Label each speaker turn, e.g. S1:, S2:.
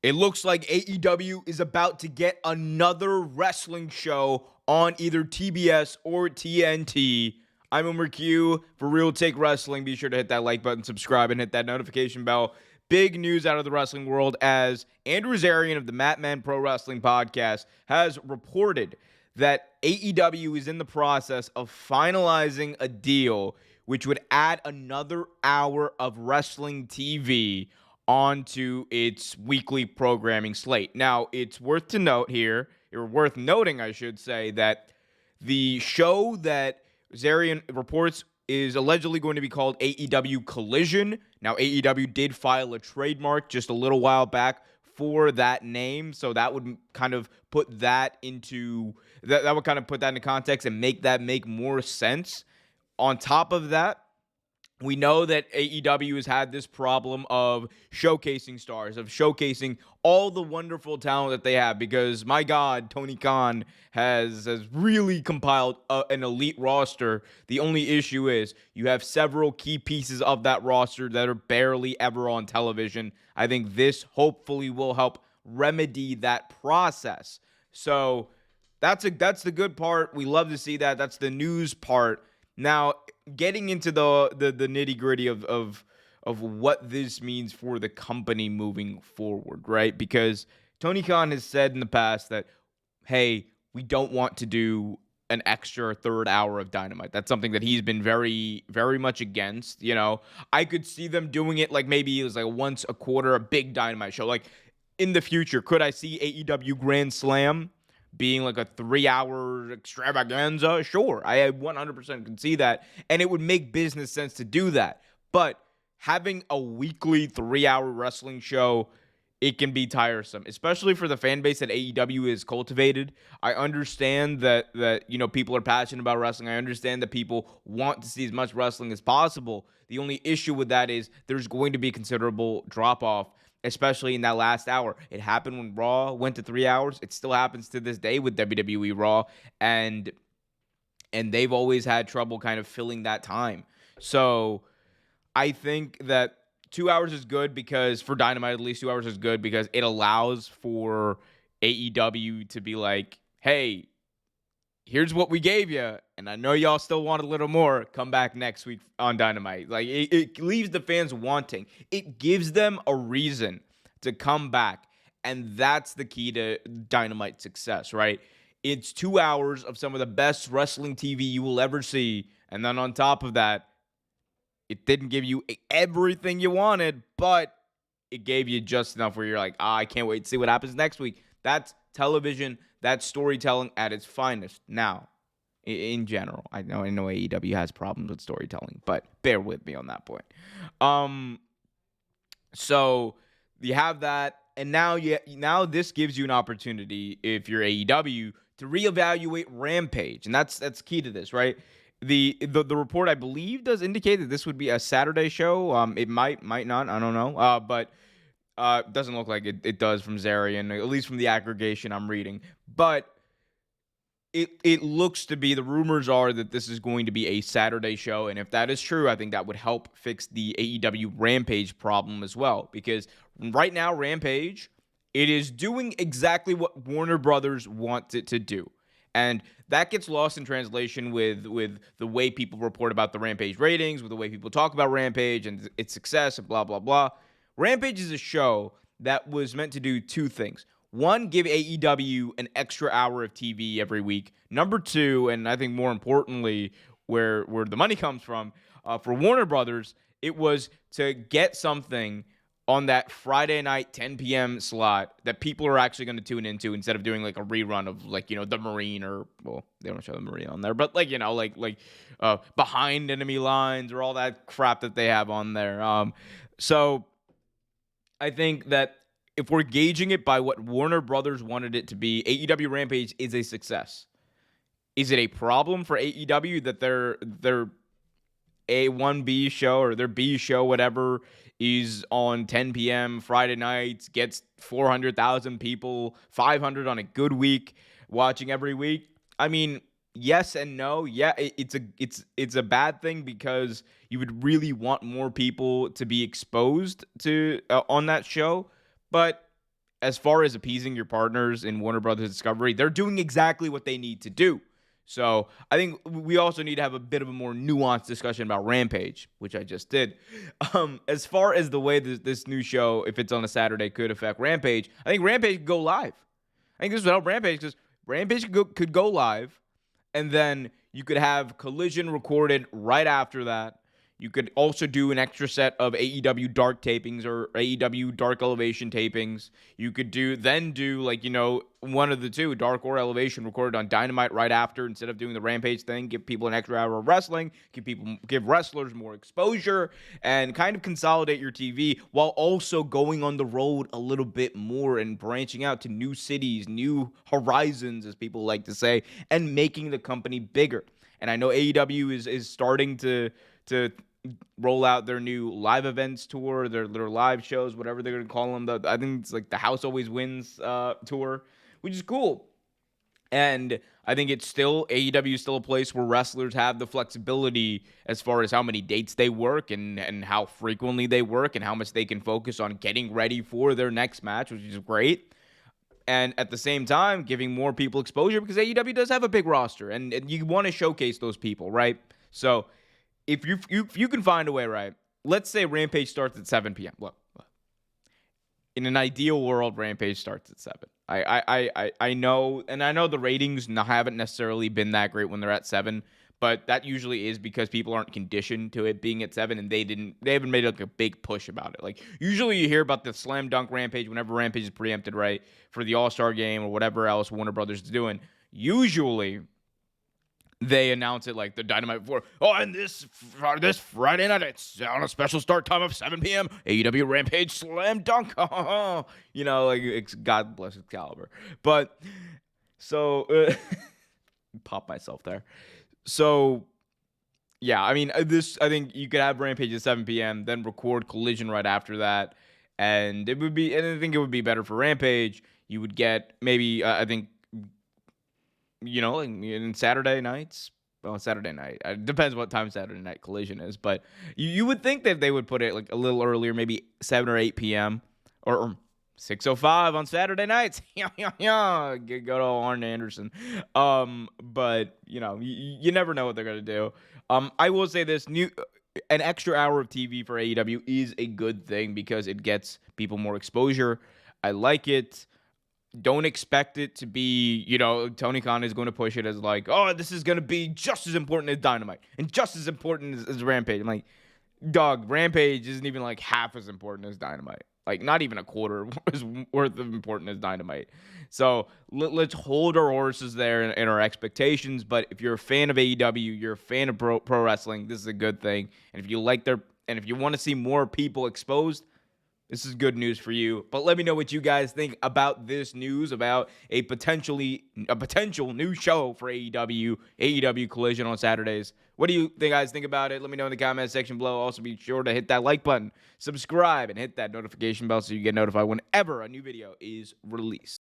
S1: It looks like AEW is about to get another wrestling show on either TBS or TNT. I'm Omer Q for Real Take Wrestling. Be sure to hit that like button, subscribe, and hit that notification bell. Big news out of the wrestling world as Andrew Zarian of the Matman Pro Wrestling Podcast has reported that AEW is in the process of finalizing a deal which would add another hour of wrestling TV onto its weekly programming slate. Now, it's worth noting, I should say, that the show that Zarian reports is allegedly going to be called AEW Collision. Now, AEW did file a trademark just a little while back for that name, so that would kind of put that into that would kind of put that into context and make that make more sense. On top of that, we know that AEW has had this problem of showcasing stars, of showcasing all the wonderful talent that they have, because, my God, Tony Khan has really compiled an elite roster. The only issue is you have several key pieces of that roster that are barely ever on television. I think this hopefully will help remedy that process. So that's the good part. We love to see that. That's the news part. Now, getting into the nitty-gritty of what this means for the company moving forward, right? Because Tony Khan has said in the past that, hey, we don't want to do an extra third hour of Dynamite. That's something that he's been very, very much against. You know, I could see them doing it like maybe it was like once a quarter, a big Dynamite show. Like in the future, could I see AEW Grand Slam being like a 3-hour extravaganza? Sure, I 100% can see that, and it would make business sense to do that. But having a weekly 3-hour wrestling show, it can be tiresome, especially for the fan base that AEW is cultivated. I understand that people are passionate about wrestling. I understand that people want to see as much wrestling as possible. The only issue with that is there's going to be considerable drop-off, especially in that last hour. It happened when Raw went to 3 hours. It still happens to this day with WWE Raw, and they've always had trouble kind of filling that time. So I think that 2 hours is good, because for Dynamite, at least 2 hours is good because it allows for AEW to be like, hey, here's what we gave you, and I know y'all still want a little more. Come back next week on Dynamite. Like, it leaves the fans wanting. It gives them a reason to come back, and that's the key to Dynamite success, right? It's 2 hours of some of the best wrestling TV you will ever see, and then on top of that, it didn't give you everything you wanted, but it gave you just enough where you're like, I can't wait to see what happens next week. That's television. That's storytelling at its finest. Now, in general, I know AEW has problems with storytelling, but bear with me on that point. So you have that, and now this gives you an opportunity, if you're AEW, to reevaluate Rampage, and that's key to this, right? The report, I believe, does indicate that this would be a Saturday show. It might not. I don't know. But it doesn't look like it does from Zarian, at least from the aggregation I'm reading. But it looks to be, the rumors are that this is going to be a Saturday show, and if that is true, I think that would help fix the AEW Rampage problem as well. Because right now, Rampage, it is doing exactly what Warner Brothers wants it to do. And that gets lost in translation with the way people report about the Rampage ratings, with the way people talk about Rampage and its success and blah, blah, blah. Rampage is a show that was meant to do two things. One, give AEW an extra hour of TV every week. Number two, and I think more importantly, where the money comes from, for Warner Brothers, it was to get something on that Friday night 10 p.m. slot that people are actually going to tune into, instead of doing like a rerun of, like, the Marine, or, well, they don't show the Marine on there, but like Behind Enemy Lines, or all that crap that they have on there. So I think that if we're gauging it by what Warner Brothers wanted it to be, AEW Rampage is a success. Is it a problem for AEW that their A1B show, or their B show, whatever, is on 10 p.m. Friday nights, gets 400,000 people, 500 on a good week, watching every week? I mean, yes and no. Yeah, it's a bad thing, because you would really want more people to be exposed to on that show. But as far as appeasing your partners in Warner Brothers Discovery, they're doing exactly what they need to do. So I think we also need to have a bit of a more nuanced discussion about Rampage, which I just did. As far as the way this new show, if it's on a Saturday, could affect Rampage, I think Rampage could go live. I think this would help Rampage because Rampage could go live, and then you could have Collision recorded right after that. You could also do an extra set of AEW Dark tapings or AEW Dark Elevation tapings. You could do one of the two, Dark or Elevation, recorded on Dynamite right after instead of doing the Rampage thing. Give people an extra hour of wrestling. Give wrestlers more exposure and kind of consolidate your TV while also going on the road a little bit more and branching out to new cities, new horizons, as people like to say, and making the company bigger. And I know AEW is starting to roll out their new live events tour, their live shows, whatever they're going to call them. I think it's like the House Always Wins tour, which is cool. And I think AEW is still a place where wrestlers have the flexibility as far as how many dates they work and how frequently they work and how much they can focus on getting ready for their next match, which is great. And at the same time, giving more people exposure because AEW does have a big roster and you want to showcase those people, right? So if you can find a way, right? Let's say Rampage starts at 7 p.m. Look, in an ideal world, Rampage starts at 7. I know, and I know the ratings haven't necessarily been that great when they're at 7, but that usually is because people aren't conditioned to it being at 7, and they haven't made like a big push about it. Like usually you hear about the slam dunk Rampage whenever Rampage is preempted, right, for the All-Star Game or whatever else Warner Brothers is doing. Usually they announce it like the Dynamite before. Oh, and this Friday night, it's on a special start time of 7 p.m. AEW Rampage Slam Dunk. Like it's God bless Excalibur. But so pop myself there. So yeah, I mean I think you could have Rampage at 7 p.m. then record Collision right after that, and I think it would be better for Rampage. You would get maybe I think. In Saturday nights. Well, Saturday night. It depends what time Saturday night Collision is. But you would think that they would put it like a little earlier, maybe 7 or 8 p.m. or 6:05 on Saturday nights. Go to Arn Anderson. But, you never know what they're going to do. I will say this. An extra hour of TV for AEW is a good thing because it gets people more exposure. I like it. Don't expect it to be, Tony Khan is going to push it as like, oh, this is going to be just as important as Dynamite and just as important as Rampage. I'm like, dog, Rampage isn't even like half as important as Dynamite. Like, not even a quarter is worth of important as Dynamite. So let's hold our horses there in our expectations. But if you're a fan of AEW, you're a fan of pro wrestling, this is a good thing. And if you if you want to see more people exposed, this is good news for you. But let me know what you guys think about this news about a potential new show for AEW Collision on Saturdays. What do you guys think about it? Let me know in the comment section below. Also, be sure to hit that like button, subscribe, and hit that notification bell so you get notified whenever a new video is released.